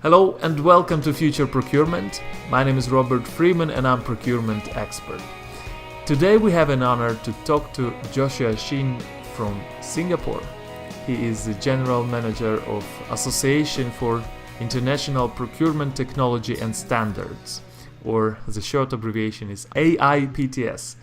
Hello and welcome to Future Procurement. My name is Robert Freeman and I'm procurement expert. Today we have an honor to talk to Joshua Shin from Singapore. He is the General Manager of Association for International Procurement Technology and Standards, or the short abbreviation is AIPTS.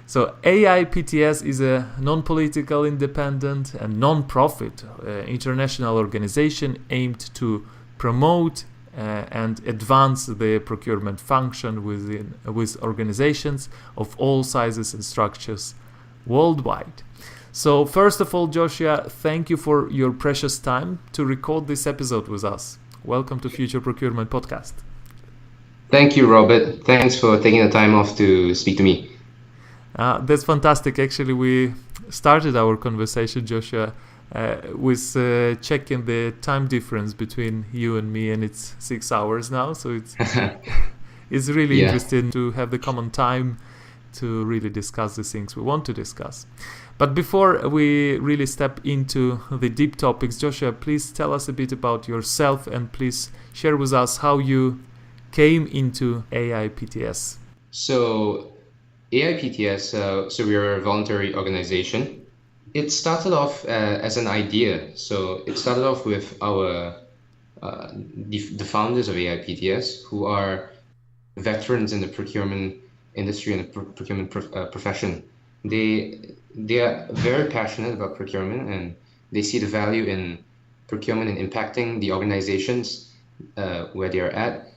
So AIPTS is a non-political, independent and non-profit international organization aimed to promote and advance the procurement function with organizations of all sizes and structures worldwide. So first of all, Joshua, thank you for your precious time to record this episode with us. Welcome to Future Procurement Podcast. Thank you, Robert. Thanks for taking the time off to speak to me. That's fantastic. Actually, we started our conversation, Joshua, with checking the time difference between you and me, and it's 6 hours now. So it's really interesting to have the common time to really discuss the things we want to discuss. But before we really step into the deep topics, Joshua, please tell us a bit about yourself and please share with us how you came into AIPTS. So AIPTS, so we're a voluntary organization. It started off as an idea. So it started off with our the founders of AIPTS, who are veterans in the procurement industry and the procurement profession. They are very passionate about procurement, and they see the value in procurement and impacting the organizations where they are at.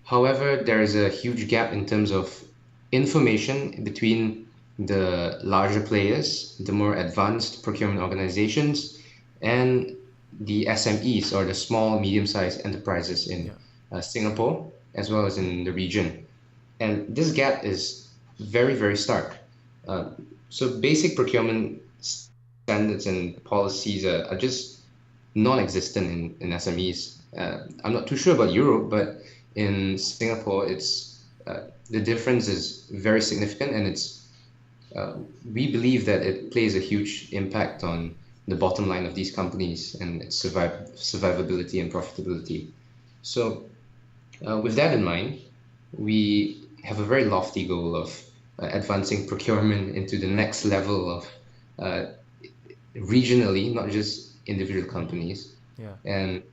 However, there is a huge gap in terms of information between the larger players, the more advanced procurement organizations, and the SMEs, or the small, medium-sized enterprises in Singapore, as well as in the region. And this gap is very, very stark. So basic procurement standards and policies are just non-existent in SMEs. I'm not too sure about Europe, but in Singapore, the difference is very significant, and we believe that it plays a huge impact on the bottom line of these companies and its survivability and profitability. So with that in mind, we have a very lofty goal of advancing procurement into the next level of regionally, not just individual companies. And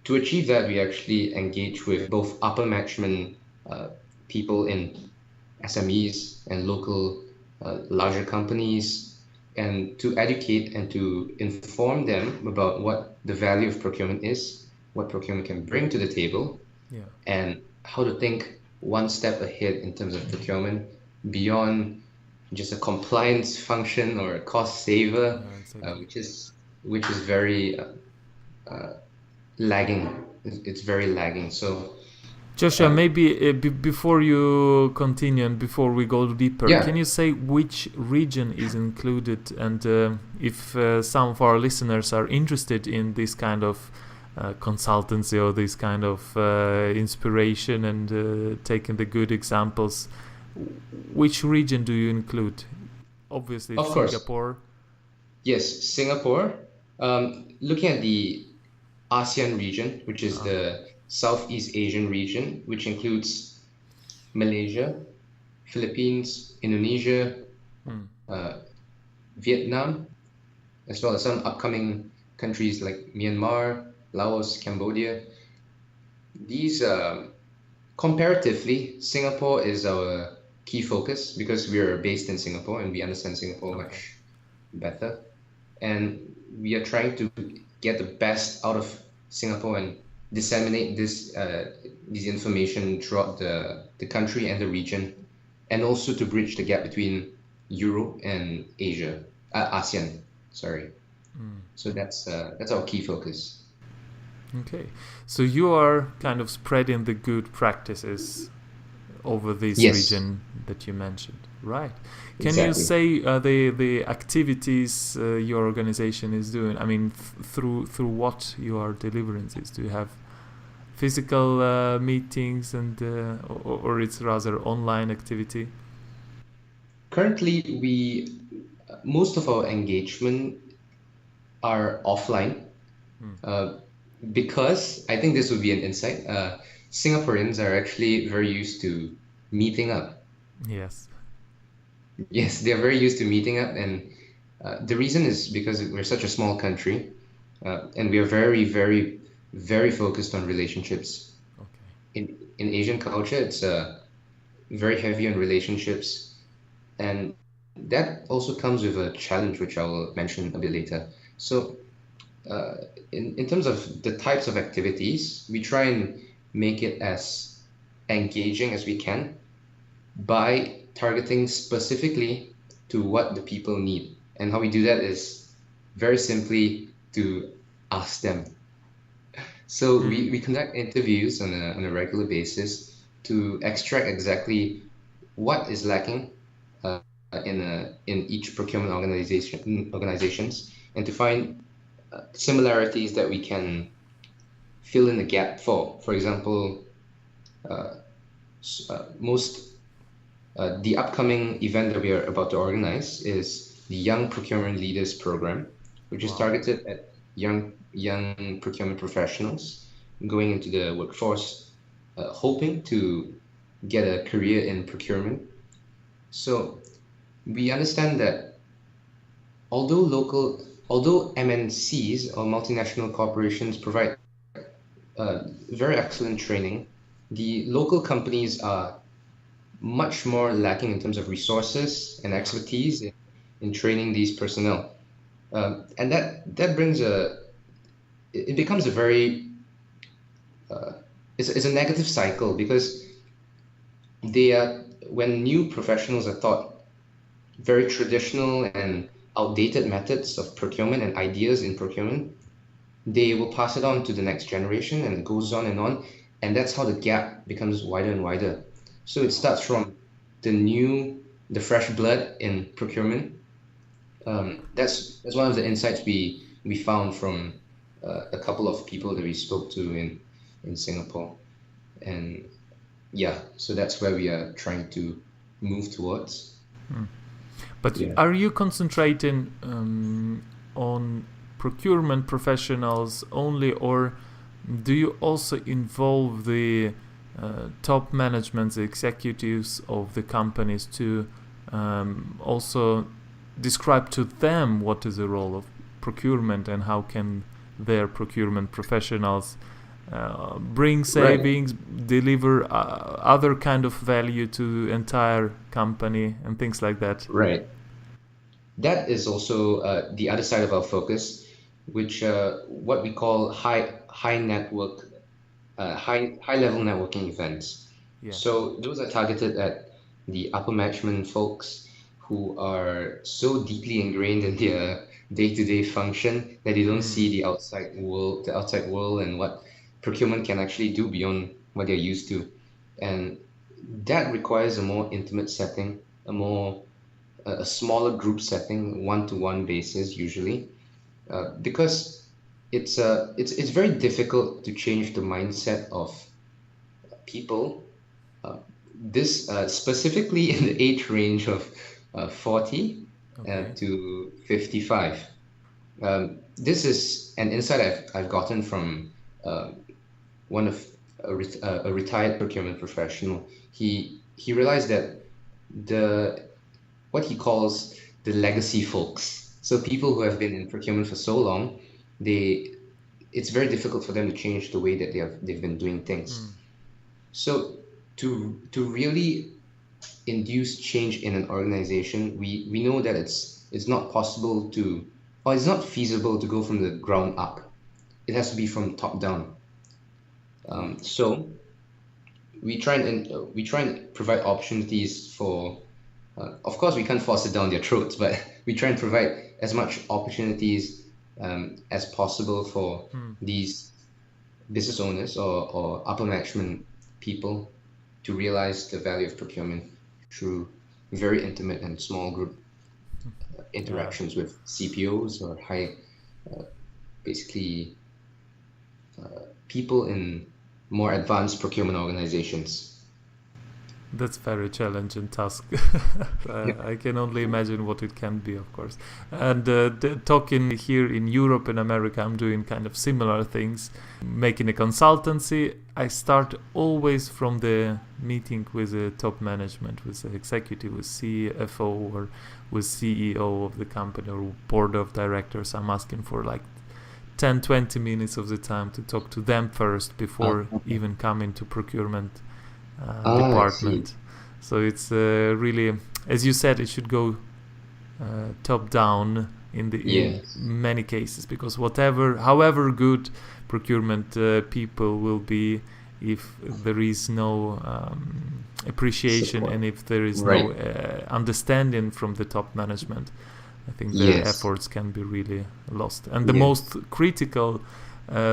to achieve that, we actually engage with both upper management people in SMEs and local larger companies, and to educate and to inform them about what the value of procurement is, what procurement can bring to the table, and how to think one step ahead in terms of procurement beyond just a compliance function or a cost saver, which is very lagging. It's very lagging. So Joshua, maybe before you continue and before we go deeper, can you say which region is included, and if some of our listeners are interested in this kind of consultancy or this kind of inspiration and taking the good examples, which region do you include? Obviously, of course. Singapore. Yes, Singapore. Looking at the ASEAN region, which is the Southeast Asian region, which includes Malaysia, Philippines, Indonesia, Vietnam, as well as some upcoming countries like Myanmar, Laos, Cambodia. These, comparatively, Singapore is our key focus because we are based in Singapore and we understand Singapore much better. And we are trying to get the best out of Singapore and disseminate this information throughout the country and the region, and also to bridge the gap between Europe and Asia, ASEAN. Sorry. So that's our key focus. Okay, so you are kind of spreading the good practices over this region that you mentioned, right? Can you say the activities your organization is doing? I mean, through what you are delivering this? Do you have physical meetings and or it's rather online activity? Currently, most of our engagement are offline. Because I think this would be an insight. Singaporeans are actually very used to meeting up. Yes. Yes, they're very used to meeting up, and the reason is because we're such a small country, and we are very, very, very focused on relationships. Okay. In Asian culture, it's very heavy on relationships, and that also comes with a challenge, which I will mention a bit later. So, uh, in terms of the types of activities, we try and make it as engaging as we can by targeting specifically to what the people need. And how we do that is very simply to ask them. So Mm. we conduct interviews on a regular basis to extract exactly what is lacking in each procurement organizations, and to find similarities that we can fill in the gap for. For example, most the upcoming event that we are about to organize is the Young Procurement Leaders Program, which is Wow. targeted at young procurement professionals going into the workforce, hoping to get a career in procurement. So we understand that although local, although MNCs or multinational corporations provide very excellent training, the local companies are much more lacking in terms of resources and Yeah. expertise in training these personnel. And that brings it becomes a very, it's a negative cycle because they are, when new professionals are taught very traditional and outdated methods of procurement and ideas in procurement, they will pass it on to the next generation and it goes on and on. And that's how the gap becomes wider and wider. So it Wow. starts from the new, the fresh blood in procurement. That's one of the insights we found from a couple of people that we spoke to in Singapore, and yeah, so that's where we are trying to move towards. But Yeah. are you concentrating on procurement professionals only, or do you also involve the top management, the executives of the companies to also describe to them what is the role of procurement and how can their procurement professionals bring Right. savings, deliver other kind of value to the entire company and things like that? Right. That is also the other side of our focus, which what we call high level networking events. Yeah. So those are targeted at the upper management folks who are so deeply ingrained in their day-to-day function that they don't see Mm. the outside world and what procurement can actually do beyond what they're used to. And that requires a more intimate setting, a smaller group setting, one-to-one basis usually, because it's very difficult to change the mindset of people. Uh, this specifically in the age range of 40 Okay. to 55. This is an insight I've gotten from uh, one of a retired procurement professional. He realized that the what he calls the legacy folks. So people who have been in procurement for so long, they it's very difficult for them to change the way that they've been doing Mm. things. So to really induce change in an organization, we know that it's not possible to, or it's not feasible to go from the ground up. It has to be from top down. Yeah. So we try and provide opportunities for. Of course, we can't force it down their throats, but we try and provide as much opportunities as possible for Mm. these business owners or upper management people to realize the value of procurement through very intimate and small group Yeah. interactions with CPOs or basically people in more advanced procurement organizations. That's very challenging task. Yeah. I can only imagine what it can be, of course. And talking here in Europe and America, I'm doing kind of similar things. Making a consultancy, I start always from the meeting with the top management, with the executive, with CFO or with CEO of the company or board of directors. I'm asking for like 10-20 minutes of the time to talk to them first before Okay. even coming to procurement I see. department. So it's really, as you said, it should go top down in Yes. many cases, because however good procurement people will be, if there is no appreciation and Support. if there is no Right. understanding from the top management, I think their Yes. efforts can be really lost. And the Yeah. most critical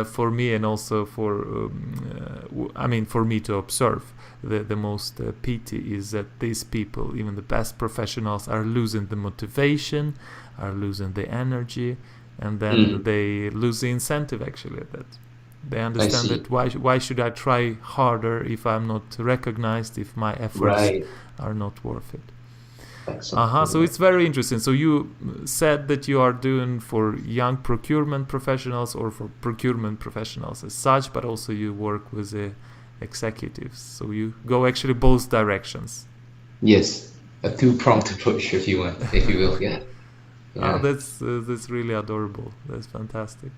for me, and also for I mean, for me to observe, the most pity is that these people, even the best professionals, are losing the motivation, are losing the energy, and then Mm. they lose the incentive actually. That they I understand see. that why should I try harder if I'm not recognized, if my efforts Right. are not worth it. Uh-huh. Exactly. So it's very interesting. So you said that you are doing for young procurement professionals or for procurement professionals as such, but also you work with the executives. So you go actually both directions. Yes. A two-pronged approach, if you want, if you will. Yeah. Oh, Yeah. that's really adorable. That's fantastic.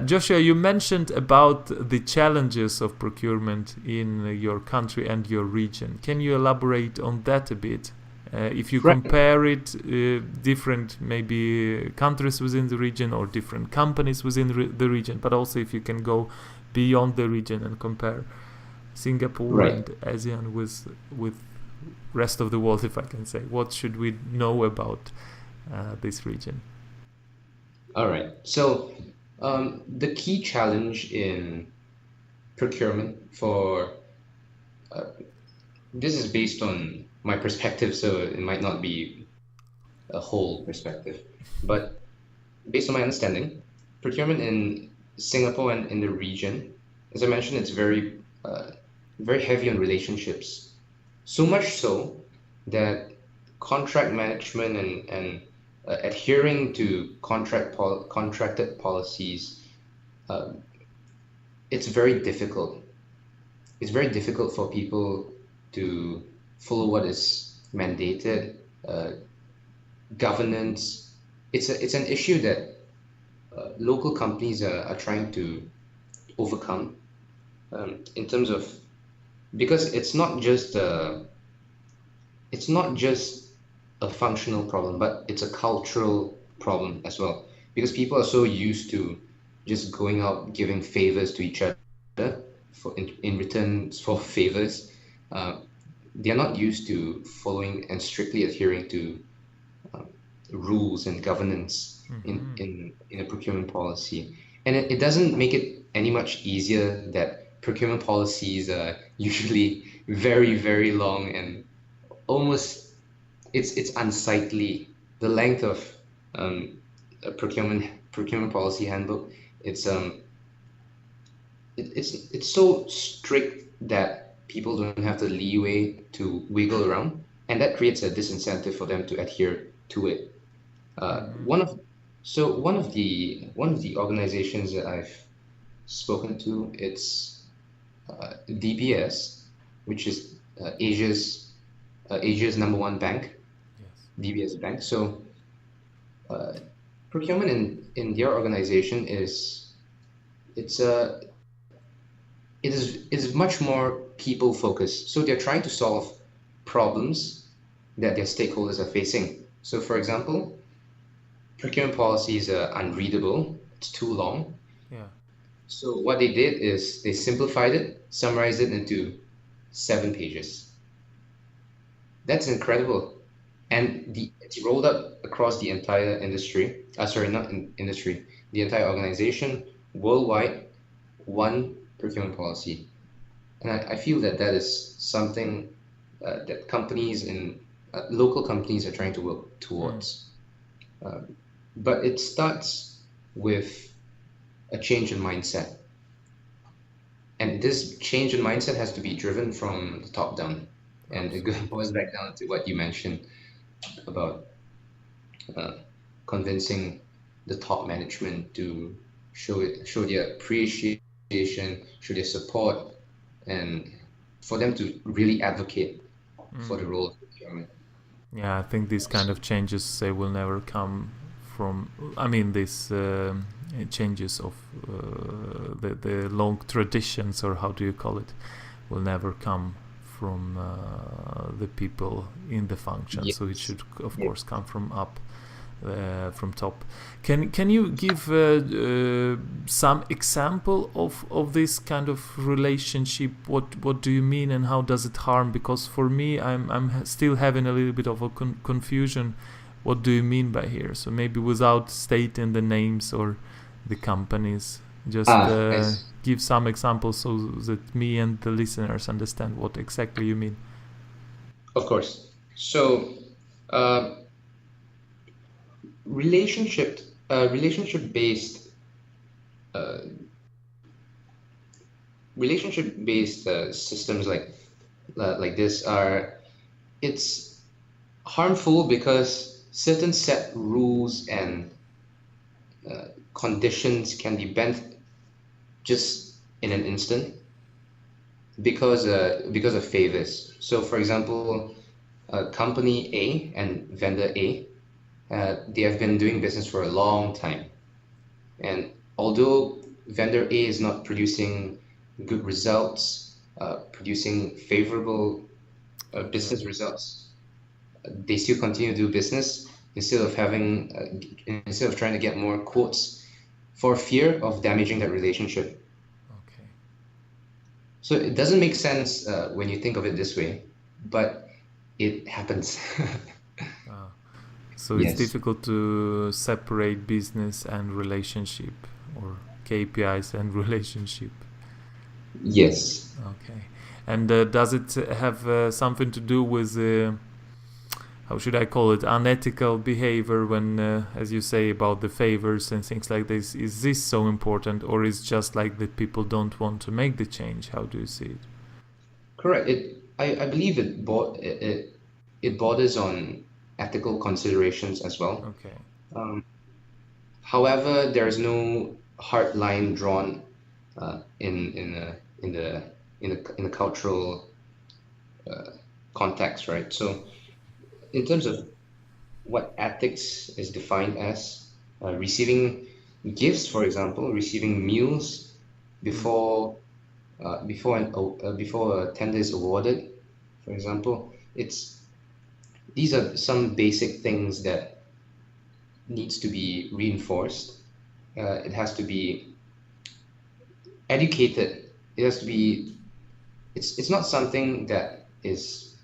Joshua, you mentioned about the challenges of procurement in your country and your region. Can you elaborate on that a bit? If you Right. compare it, different maybe countries within the region or different companies within the region, but also if you can go beyond the region and compare Singapore Right. and ASEAN with rest of the world, if I can say. What should we know about this region? All right. So, the key challenge in procurement for this is based on my perspective, so it might not be a whole perspective, but based on my understanding, procurement in Singapore and in the region, as I mentioned, it's very heavy on relationships. So much so that contract management and adhering to contracted policies, uh, it's very difficult. It's very difficult for people to follow what is mandated. Governance, it's an issue that local companies are trying to overcome in terms of because it's not just a functional problem, but it's a cultural problem as well. Because people are so used to just going out giving favors to each other in return for favors. Uh, they are not used to following and strictly adhering to rules and governance Mm-hmm. in a procurement policy. And it doesn't make it any much easier that procurement policies are usually very, very long and almost it's unsightly. The length of um, a procurement policy handbook, it's it's so strict that people don't have the leeway to wiggle around, and that creates a disincentive for them to adhere to it. Mm-hmm. One of one of the organizations that I've spoken to, it's DBS, which is Asia's number one bank, Yes. DBS Bank. So uh, procurement in their organization it's it is much more people focused. So they're trying to solve problems that their stakeholders are facing. So for example, procurement policies are unreadable. It's too long. Yeah. So what they did is they simplified it, summarized it into 7 pages. That's incredible. And it's rolled up across the entire industry. Sorry, not industry, the entire organization worldwide, one procurement policy. And I feel that that is something that companies in local companies are trying to work Mm. towards. But it starts with a change in mindset. And this change in mindset has to be driven from the top down. And it boils back down to what you mentioned about uh, convincing the top management to show their appreciation, show their support, and for them to really advocate for the role of procurement. Yeah, I think these kind of changes they will never come from. I mean, these changes of the long traditions, or how do you call it, will never come from the people in the function. So it Yes. should, of Yes. course, come from up, from top. Can you give some example of this kind of relationship? What do you mean, and how does it harm? Because for me, I'm still having a little bit of a confusion. What do you mean by here? So maybe without stating the names or the companies, just Ah, I see. give some examples so that me and the listeners understand what exactly you mean. Of course. So, uh, relationship, relationship-based, uh, relationship-based systems like this are it's harmful because certain set rules and conditions can be bent just in an instant because of favors. So, for example, company A and vendor A, they have been doing business for a long time, and although vendor A is not producing good results, producing favorable Okay. business results, they still continue to do business instead of trying to get more quotes for fear of damaging that relationship. Okay. So it doesn't make sense when you think of it this way, but it happens. Ah. So it's Yes. difficult to separate business and relationship, or KPIs and relationship. Yes. Okay. And does it have something to do with, how should I call it, unethical behavior when, as you say, about the favors and things like this? Is this so important, or is just like that people don't want to make the change? How do you see it? Correct. I believe it borders on ethical considerations as well. Okay. Um, However, there is no hard line drawn in the in the cultural context, right? So, in terms of what ethics is defined as, receiving gifts, for example, receiving meals Mm. before before a tender is awarded, for example, it's these are some basic things that needs to be reinforced. It has to be educated. It has to be. It's not something that is.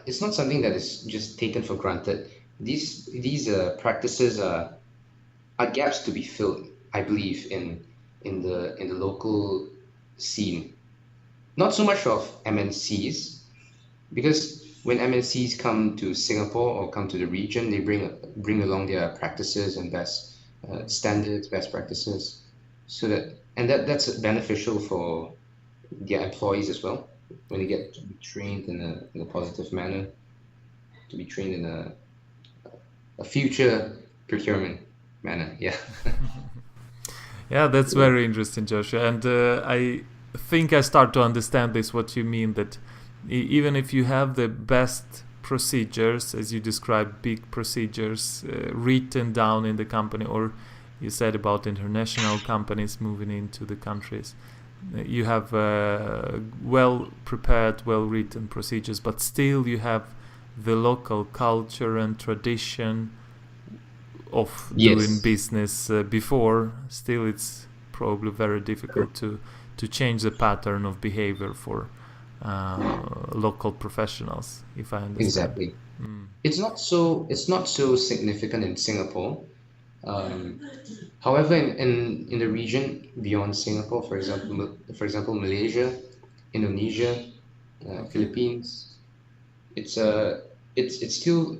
It's not something that is just taken for granted. These practices are gaps to be filled, I believe, in the local scene. Not so much of MNCs, because when MNCs come to Singapore or come to the region, they bring along their practices and best standards, best practices, so that's beneficial for their employees as well when they Okay. get to be trained in a positive manner, to be trained in a future procurement manner. Yeah. Yeah, that's very interesting, Joshua. And I think I start to understand this, what you mean, that even if you have the best procedures, as you described, big procedures written down in the company, or you said about international companies moving into the countries, you have well prepared, well written procedures, but still you have the local culture and tradition of doing Yes. business before. Still, it's probably very difficult to change the pattern of behavior for local professionals, if I understand. Exactly. Mm. It's not so significant in Singapore. Um, However, in the region beyond Singapore, for example, Malaysia, Indonesia, Okay. Philippines, it's it's still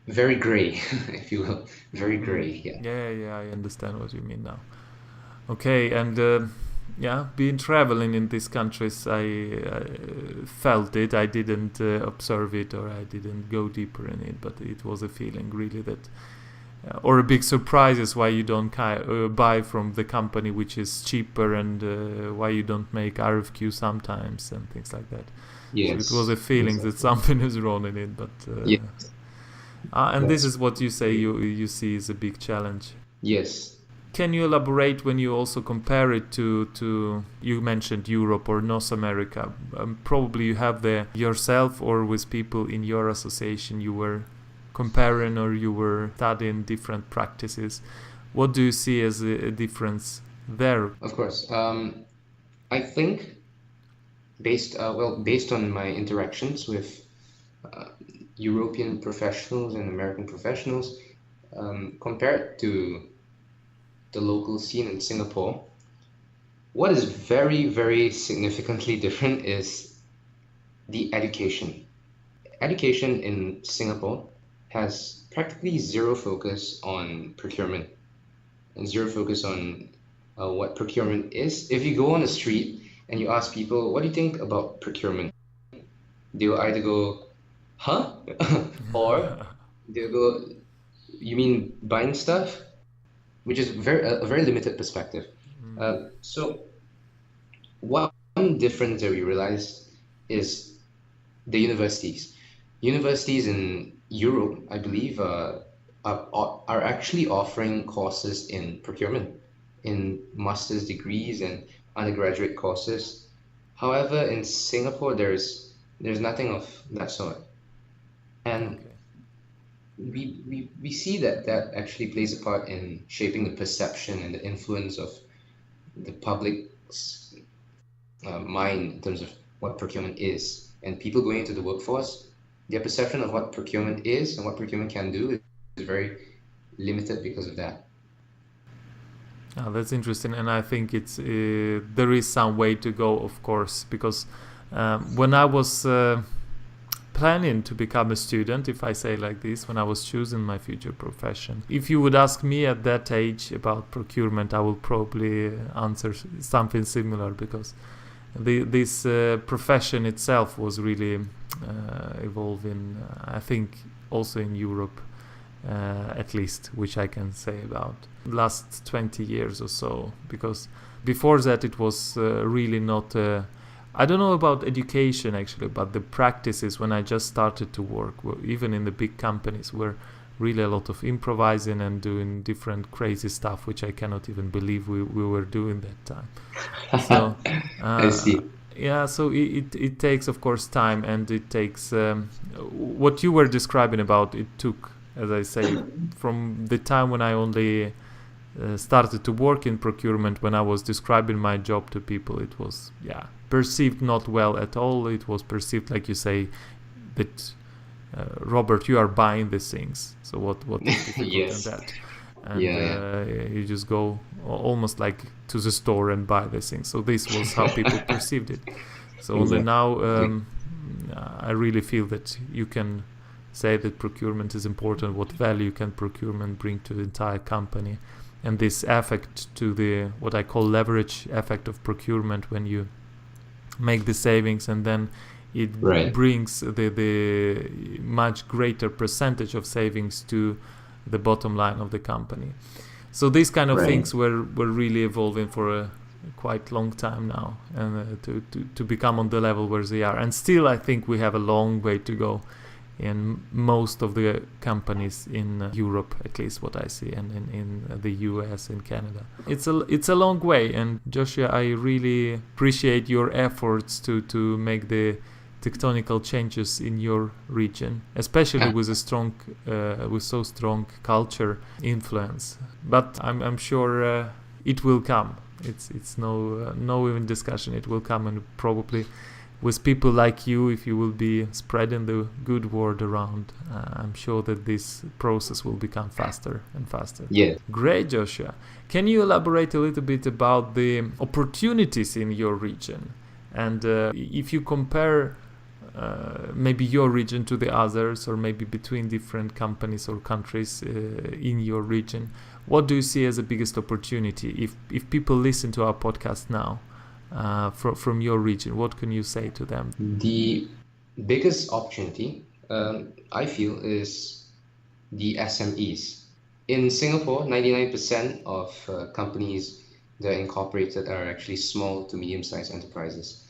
very gray, if you will, very Mm. gray. Yeah. Yeah, yeah, I understand what you mean now. Okay, and being traveling in these countries, I felt it. I didn't observe it, or I didn't go deeper in it, but it was a feeling really that, or a big surprise is why you don't buy from the company which is cheaper, and why you don't make RFQ sometimes and things like that. Yes. So it was a feeling that something is wrong in it, but yes. And this is what you say you see is a big challenge. Yes. Can you elaborate when you also compare it to you mentioned Europe or North America? Probably you have yourself or with people in your association you were comparing or you were studying different practices. What do you see as a difference there? Of course. I think based on my interactions with European professionals and American professionals, compared to the local scene in Singapore, what is very, very significantly different is the education. Education in Singapore has practically zero focus on procurement and zero focus on what procurement is. If you go on the street and you ask people, what do you think about procurement? They will either go, huh? Or they'll go, you mean buying stuff? Which is a very limited perspective. So one difference that we realized is the universities. Universities in Europe, I believe, are actually offering courses in procurement, in master's degrees and undergraduate courses. However, in Singapore, there's nothing of that sort. And we see that actually plays a part in shaping the perception and the influence of the public's mind in terms of what procurement is. And people going into the workforce, their perception of what procurement is and what procurement can do is very limited because of that. Oh, that's interesting, and I think it's there is some way to go, of course, because when I was planning to become a student, if I say like this, when I was choosing my future profession, if you would ask me at that age about procurement, I will probably answer something similar, because this profession itself was really evolving, I think also in Europe, at least, which I can say about last 20 years or so, because before that it was really not I don't know about education actually, but the practices when I just started to work, even in the big companies, were really a lot of improvising and doing different crazy stuff, which I cannot even believe we were doing that time. So I see. Yeah, so it takes, of course, time, and it takes what you were describing about. It took, as I say, from the time when I only started to work in procurement, when I was describing my job to people, it was perceived not well at all. It was perceived, like you say, that Robert, you are buying these things. So what is difficult Yes. in that? And you just go almost like to the store and buy these things. So this was how people perceived it. So only now I really feel that you can say that procurement is important. What value can procurement bring to the entire company? And this effect to the what I call leverage effect of procurement, when you make the savings and then it brings the much greater percentage of savings to the bottom line of the company. So these kind of things were really evolving for a quite long time now, and to become on the level where they are. And still I think we have a long way to go in most of the companies in Europe, at least what I see, and in the US and Canada. It's a long way, and Joshua, I really appreciate your efforts to make the tectonical changes in your region, especially with a strong, with so strong culture influence. But I'm sure it will come. It's no even discussion. It will come, and probably with people like you, if you will be spreading the good word around, I'm sure that this process will become faster and faster. Yeah. Great, Joshua. Can you elaborate a little bit about the opportunities in your region? And if you compare maybe your region to the others, or maybe between different companies or countries in your region? What do you see as the biggest opportunity? If people listen to our podcast now from your region, what can you say to them? The biggest opportunity, I feel, is the SMEs. In Singapore, 99% of companies that are incorporated are actually small to medium-sized enterprises.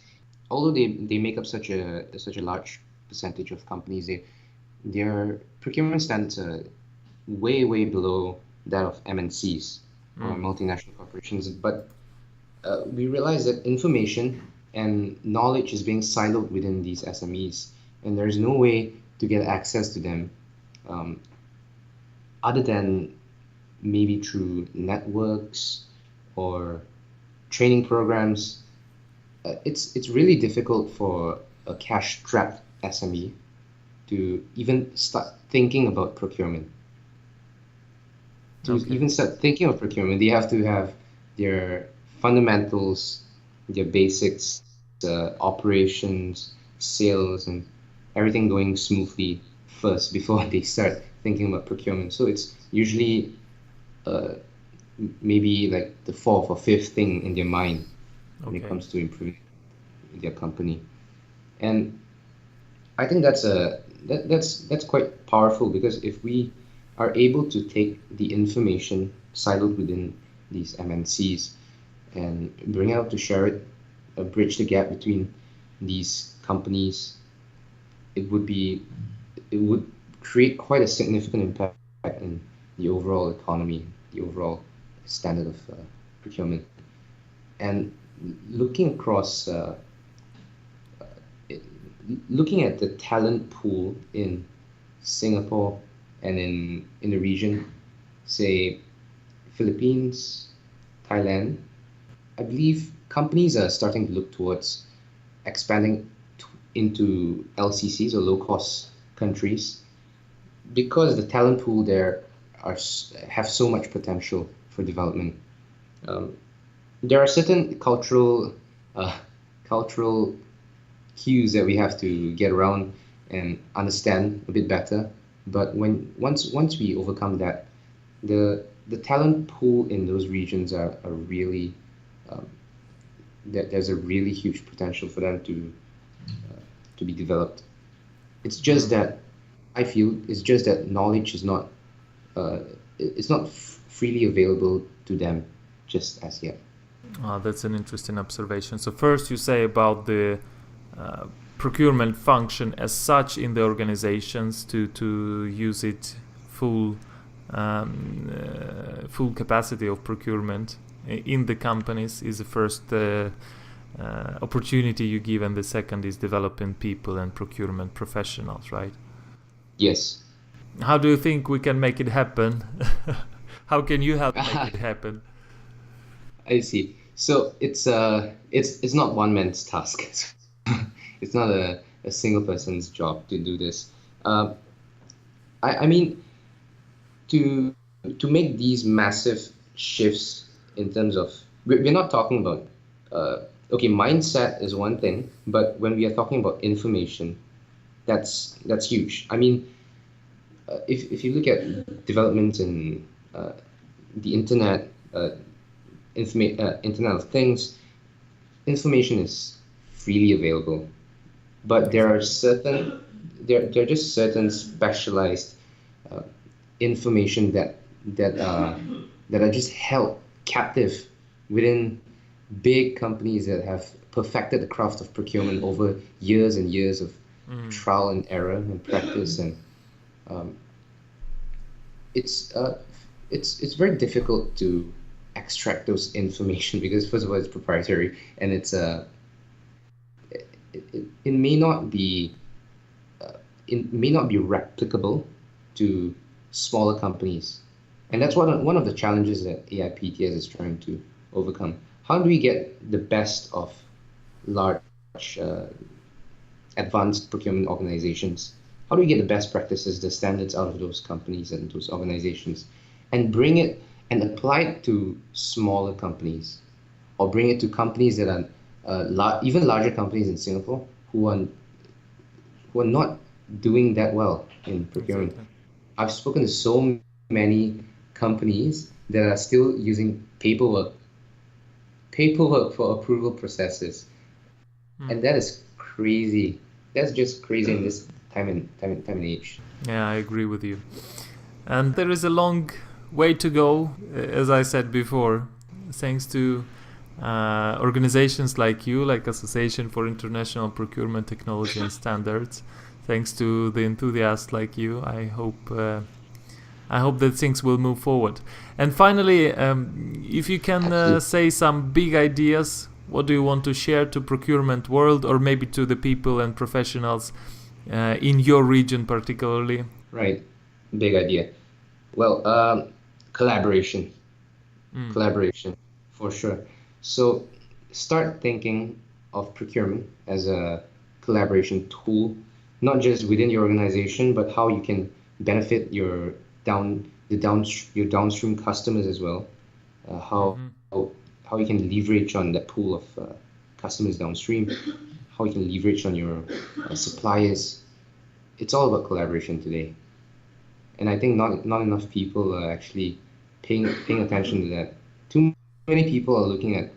Although they make up such a large percentage of companies, their procurement standards are way below that of MNCs or multinational corporations. But we realize that information and knowledge is being siloed within these SMEs, and there's no way to get access to them other than maybe through networks or training programs. It's really difficult for a cash-strapped SME to even start thinking about procurement. To even start thinking of procurement, they have to have their fundamentals, their basics, operations, sales, and everything going smoothly first before they start thinking about procurement. So it's usually maybe like the fourth or fifth thing in their mind when it comes to improving their company. And I think that's quite powerful, because if we are able to take the information siloed within these MNCs and bring it out to share it, bridge the gap between these companies, it would create quite a significant impact in the overall economy, the overall standard of procurement. And looking across, looking at the talent pool in Singapore and in the region, say Philippines, Thailand, I believe companies are starting to look towards expanding into LCCs or low-cost countries, because the talent pool there have so much potential for development. There are certain cultural cues that we have to get around and understand a bit better. But once we overcome that, the talent pool in those regions are really there's a really huge potential for them to be developed. It's just that I feel it's just that knowledge is not freely available to them just as yet. That's an interesting observation. So first you say about the procurement function as such in the organizations to use it full capacity of procurement in the companies is the first opportunity you give, and the second is developing people and procurement professionals, right? Yes. How do you think we can make it happen? How can you help make it happen? I see. So it's not one man's task. It's not a single person's job to do this. I mean, to make these massive shifts in terms of, we're not talking about, mindset is one thing, but when we are talking about information, that's huge. I mean, if you look at developments in the internet, Internet of Things, information is freely available, but there are just certain specialized information that are just held captive within big companies that have perfected the craft of procurement over years and years of trial and error and practice, and it's very difficult to extract those information, because first of all it's proprietary, and it may not be replicable to smaller companies, and that's one of the challenges that AIPTS is trying to overcome. How do we get the best of large advanced procurement organizations? How do we get the best practices, the standards out of those companies and those organizations, and bring it and apply it to smaller companies, or bring it to companies that are even larger companies in Singapore who are who are not doing that well in procurement. Exactly. I've spoken to so many companies that are still using paperwork for approval processes, and that is crazy. That's just crazy in this time and age. Yeah, I agree with you. And there is a long way to go, as I said before, thanks to organizations like you, like Association for International Procurement Technology and Standards. Thanks to the enthusiasts like you, I hope that things will move forward. And finally, if you can say some big ideas, what do you want to share to procurement world, or maybe to the people and professionals in your region particularly? Right, big idea. Well, collaboration. Collaboration, for sure. So start thinking of procurement as a collaboration tool, not just within your organization, but how you can benefit your downstream customers as well. How you can leverage on that pool of customers downstream, how you can leverage on your suppliers. It's all about collaboration today. And I think not enough people are actually paying attention to that. Too many people are looking at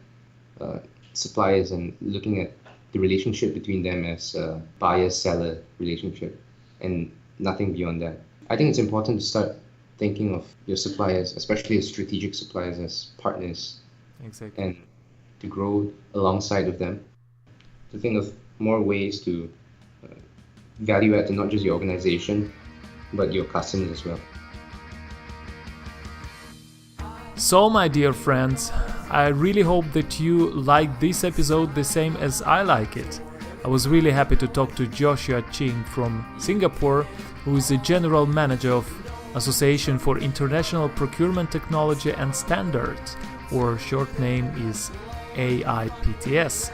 suppliers and looking at the relationship between them as a buyer-seller relationship and nothing beyond that. I think it's important to start thinking of your suppliers, especially strategic suppliers, as partners. Exactly. And to grow alongside of them, to think of more ways to value add to not just your organization, but your customers as well. So, my dear friends, I really hope that you like this episode the same as I like it. I was really happy to talk to Joshua Ching from Singapore, who is the General Manager of Association for International Procurement Technology and Standards, or short name is AIPTS.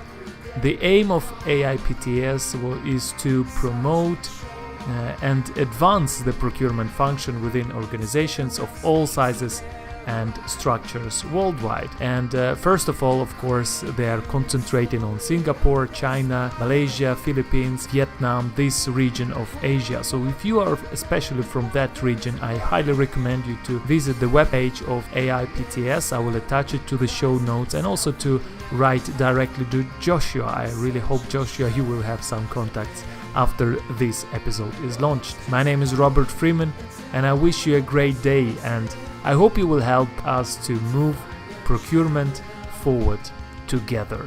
The aim of AIPTS is to promote and advance the procurement function within organizations of all sizes and structures worldwide. And first of all, of course, they are concentrating on Singapore, China, Malaysia, Philippines, Vietnam, this region of Asia. So if you are especially from that region, I highly recommend you to visit the webpage of AIPTS. I will attach it to the show notes, and also to write directly to Joshua. I really hope, Joshua, you will have some contacts after this episode is launched. My name is Robert Freeman, and I wish you a great day, and I hope you will help us to move procurement forward together.